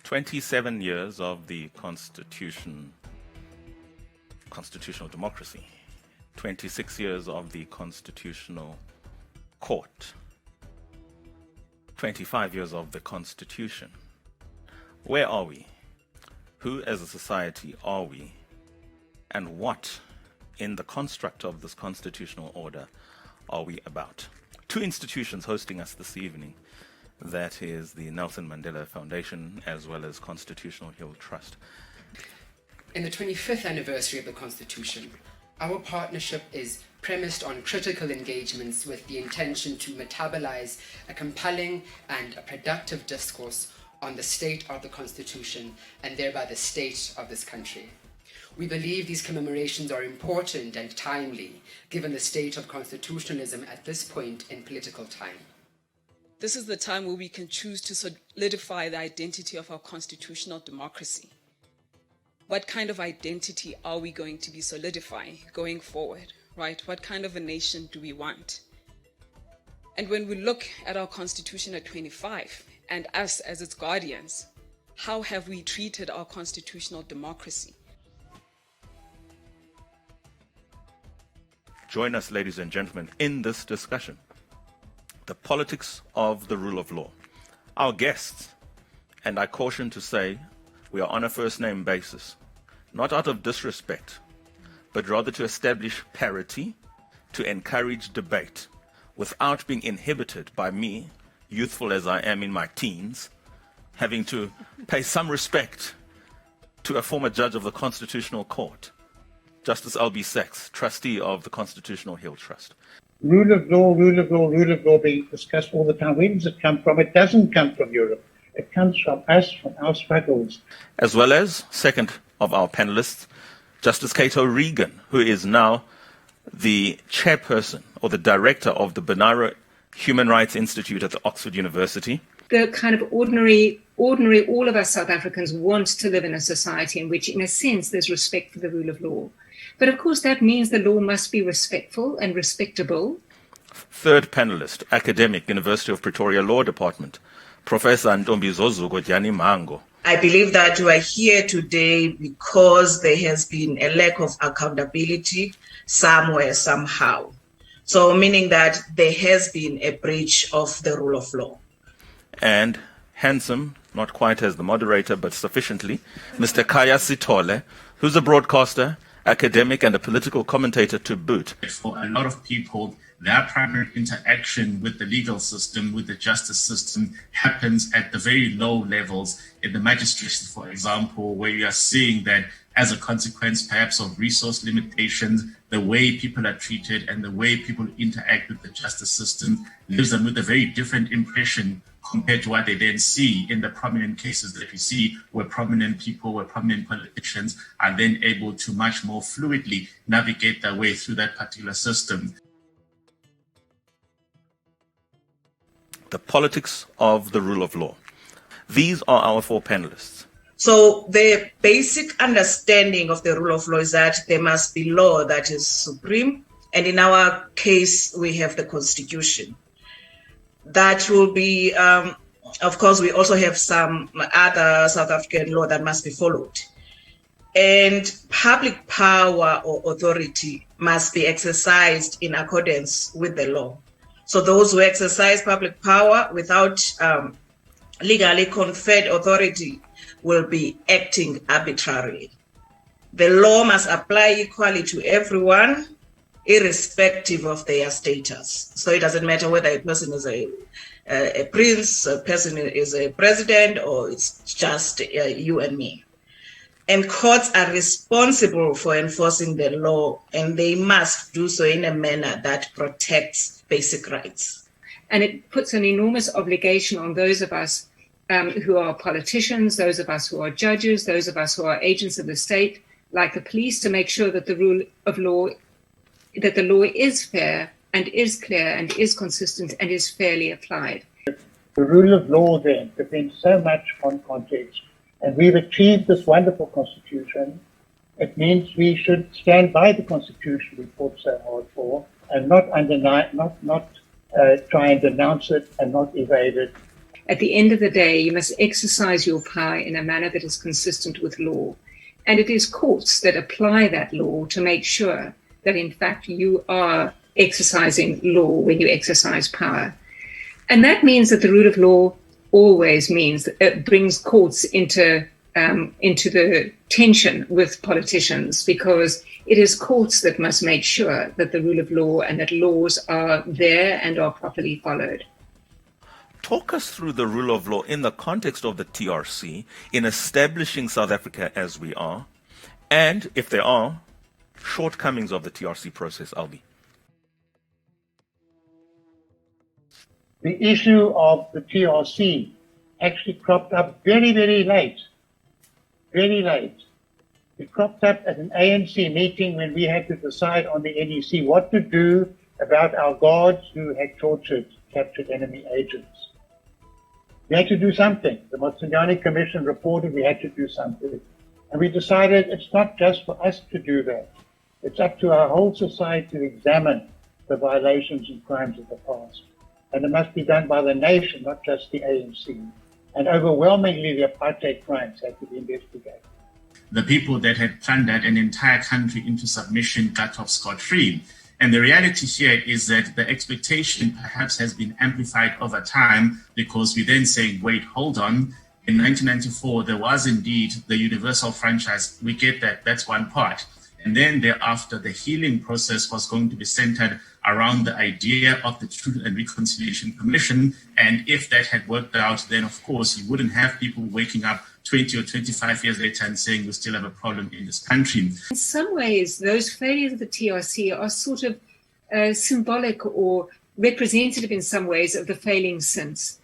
27 years of the constitutional democracy, 26 years of the constitutional court, 25 years of the Constitution. Where are we? Who as a society are we? And what in the construct of this constitutional order are we about? Two institutions hosting us this evening. That is the Nelson Mandela Foundation as well as Constitutional Hill Trust. In the 25th anniversary of the Constitution, our partnership is premised on critical engagements with the intention to metabolize a compelling and a productive discourse on the state of the Constitution and thereby the state of this country. We believe these commemorations are important and timely, given the state of constitutionalism at this point in political time. This is the time where we can choose to solidify the identity of our constitutional democracy. What kind of identity are we going to be solidifying going forward, right? What kind of a nation do we want? And when we look at our constitution at 25 and us as its guardians, how have we treated our constitutional democracy? Join us, ladies and gentlemen, in this discussion. The politics of the rule of law. Our guests, and I caution to say, we are on a first-name basis, not out of disrespect, but rather to establish parity, to encourage debate, without being inhibited by me, youthful as I am in my teens, having to pay some respect to a former judge of the Constitutional Court, Justice L.B. Sachs, trustee of the Constitutional Hill Trust. Rule of law, rule of law, rule of law being discussed all the time. Where does it come from? It doesn't come from Europe. It comes from us, from our struggles. As well as, second of our panelists, Justice Cato Regan, who is now the chairperson or the director of the Benara Human Rights Institute at the Oxford University. The kind of ordinary, all of us South Africans want to live in a society in which, in a sense, there's respect for the rule of law. But of course, that means the law must be respectful and respectable. Third panelist, academic, University of Pretoria Law Department, Professor Ntombizozo Gojani Mango. I believe that we are here today because there has been a lack of accountability somewhere, somehow. So meaning that there has been a breach of the rule of law. And handsome, not quite as the moderator, but sufficiently, Mr. Kaya Sitole, who's a broadcaster, academic and a political commentator to boot. For a lot of people, their primary interaction with the legal system, with the justice system, happens at the very low levels in the magistracy, for example, where you are seeing that as a consequence, perhaps of resource limitations, the way people are treated and the way people interact with the justice system leaves them with a very different impression compared to what they then see in the prominent cases that we see where prominent people, where prominent politicians are then able to much more fluidly navigate their way through that particular system. The politics of the rule of law. These are our four panelists. So the basic understanding of the rule of law is that there must be law that is supreme. And in our case, we have the Constitution. That will be, of course, we also have some other South African law that must be followed. And public power or authority must be exercised in accordance with the law. So those who exercise public power without legally conferred authority will be acting arbitrarily. The law must apply equally to everyone, irrespective of their status. So it doesn't matter whether a person is a prince, a person is a president, or it's just you and me. And courts are responsible for enforcing the law, and they must do so in a manner that protects basic rights. And it puts an enormous obligation on those of us who are politicians, those of us who are judges, those of us who are agents of the state, like the police, to make sure that the rule of law, that the law is fair and is clear and is consistent and is fairly applied. The rule of law then depends so much on context. And we've achieved this wonderful constitution. It means we should stand by the constitution we fought so hard for and not try and denounce it and not evade it. At the end of the day, you must exercise your power in a manner that is consistent with law. And it is courts that apply that law to make sure that, in fact, you are exercising law when you exercise power. And that means that the rule of law always means it brings courts into the tension with politicians, because it is courts that must make sure that the rule of law and that laws are there and are properly followed. Talk us through the rule of law in the context of the TRC in establishing South Africa as we are, and if there are shortcomings of the TRC process, Albi. The issue of the TRC actually cropped up very, very late. Very late. It cropped up at an ANC meeting when we had to decide on the NEC what to do about our guards who had captured enemy agents. We had to do something. The Motsinyane Commission reported we had to do something. And we decided it's not just for us to do that. It's up to our whole society to examine the violations and crimes of the past. And it must be done by the nation, not just the ANC. And overwhelmingly, the apartheid crimes had to be investigated. The people that had plundered an entire country into submission got off scot-free. And the reality here is that the expectation perhaps has been amplified over time, because we then say, wait, hold on. In 1994, there was indeed the universal franchise. We get that. That's one part. And then thereafter, the healing process was going to be centered around the idea of the Truth and Reconciliation Commission. And if that had worked out, then of course you wouldn't have people waking up 20 or 25 years later and saying we still have a problem in this country. In some ways, those failures of the TRC are sort of symbolic or representative in some ways of the failing since.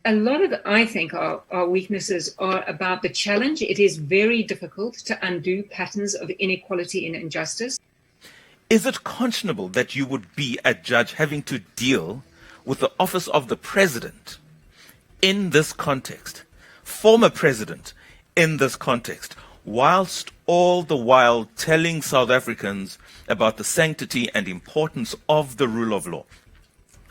A lot of, I think, our weaknesses are about the challenge. It is very difficult to undo patterns of inequality and injustice. Is it conscionable that you would be a judge having to deal with the office of the president in this context, former president in this context, whilst all the while telling South Africans about the sanctity and importance of the rule of law?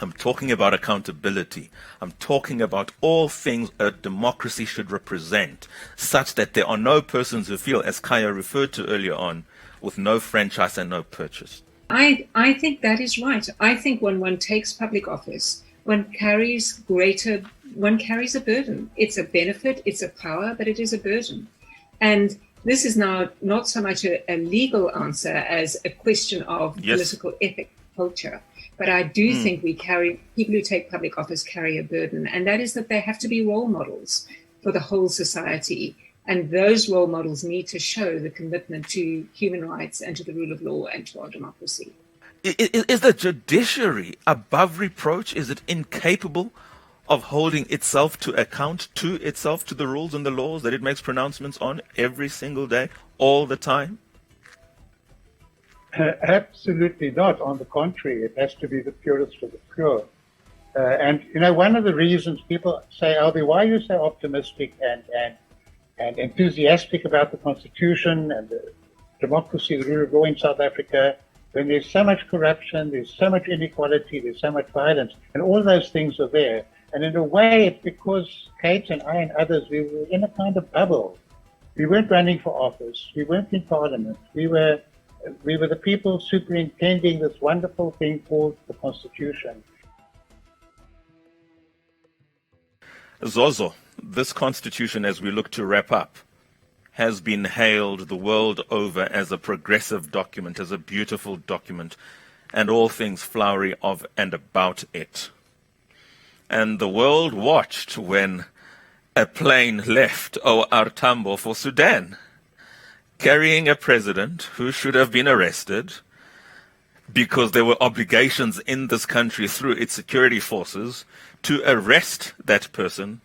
I'm talking about accountability. I'm talking about all things a democracy should represent, such that there are no persons who feel, as Kaya referred to earlier on, with no franchise and no purchase. I think that is right. I think when one takes public office, one carries a burden. It's a benefit, it's a power, but it is a burden. And this is now not so much a legal answer as a question of political ethic culture. But I do think people who take public office carry a burden, and that is that they have to be role models for the whole society. And those role models need to show the commitment to human rights and to the rule of law and to our democracy. Is the judiciary above reproach? Is it incapable of holding itself to account to itself, to the rules and the laws that it makes pronouncements on every single day, all the time? Absolutely not. On the contrary, it has to be the purest of the pure. And, one of the reasons people say, Albi, why are you so optimistic and enthusiastic about the Constitution and the democracy, the rule of law in South Africa, when there's so much corruption, there's so much inequality, there's so much violence, and all those things are there. And in a way, it's because Kate and I and others, we were in a kind of bubble. We weren't running for office. We weren't in parliament. We were the people superintending this wonderful thing called the Constitution. Zozo, this Constitution, as we look to wrap up, has been hailed the world over as a progressive document, as a beautiful document, and all things flowery of and about it. And the world watched when a plane left OR Tambo for Sudan, carrying a president who should have been arrested because there were obligations in this country through its security forces to arrest that person,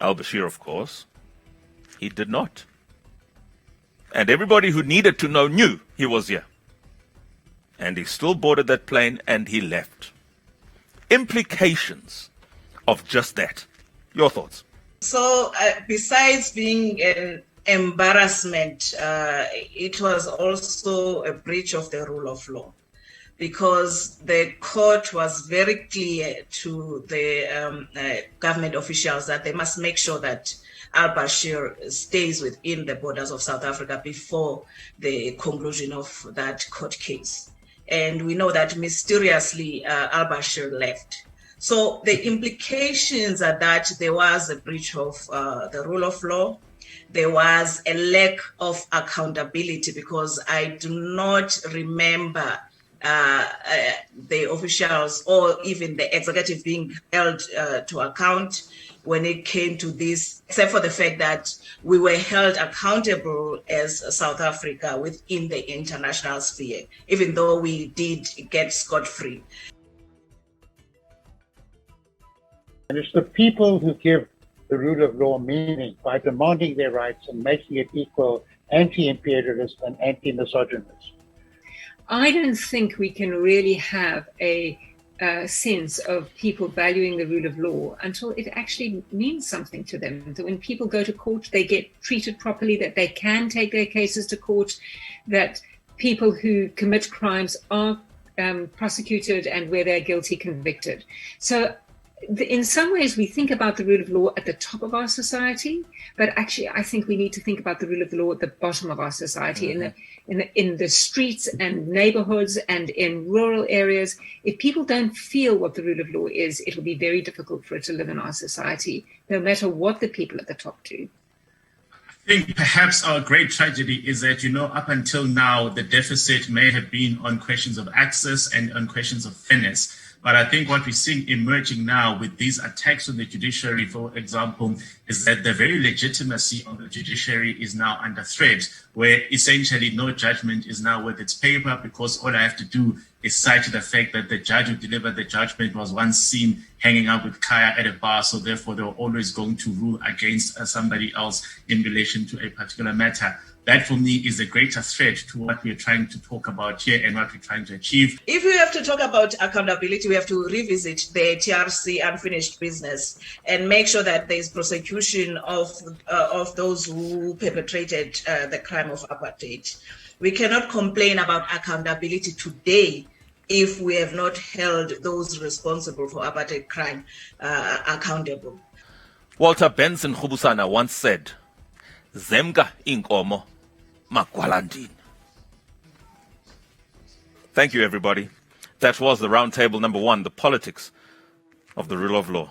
al-Bashir, of course. He did not. And everybody who needed to know knew he was here. And he still boarded that plane and he left. Implications of just that. Your thoughts? So besides being an embarrassment, it was also a breach of the rule of law. because the court was very clear to the government officials that they must make sure that al-Bashir stays within the borders of South Africa before the conclusion of that court case. And we know that mysteriously al-Bashir left. So the implications are that there was a breach of the rule of law. There was a lack of accountability, because I do not remember the officials or even the executive being held to account when it came to this, except for the fact that we were held accountable as South Africa within the international sphere, even though we did get scot-free. And it's the people who give the rule of law meaning by demanding their rights and making it equal, anti-imperialist and anti-misogynist. I don't think we can really have a sense of people valuing the rule of law until it actually means something to them. That when people go to court, they get treated properly, that they can take their cases to court, that people who commit crimes are prosecuted, and where they're guilty, convicted. So in some ways, we think about the rule of law at the top of our society, but actually, I think we need to think about the rule of the law at the bottom of our society, in the streets and neighborhoods and in rural areas. If people don't feel what the rule of law is, it will be very difficult for it to live in our society, no matter what the people at the top do. I think perhaps our great tragedy is that, up until now, the deficit may have been on questions of access and on questions of fairness. But I think what we're seeing emerging now with these attacks on the judiciary, for example, is that the very legitimacy of the judiciary is now under threat, where essentially no judgment is now worth its paper, because all I have to do is cite the fact that the judge who delivered the judgment was once seen hanging out with Kaya at a bar, so therefore they were always going to rule against somebody else in relation to a particular matter. That, for me, is a greater threat to what we're trying to talk about here and what we're trying to achieve. If we have to talk about accountability, we have to revisit the TRC unfinished business and make sure that there's prosecution of those who perpetrated the crime of apartheid. We cannot complain about accountability today if we have not held those responsible for apartheid crime accountable. Walter Benson Khubusana once said, Zemka inkomo magwalandini. Thank you, everybody. That was the roundtable number 1, the politics of the rule of law.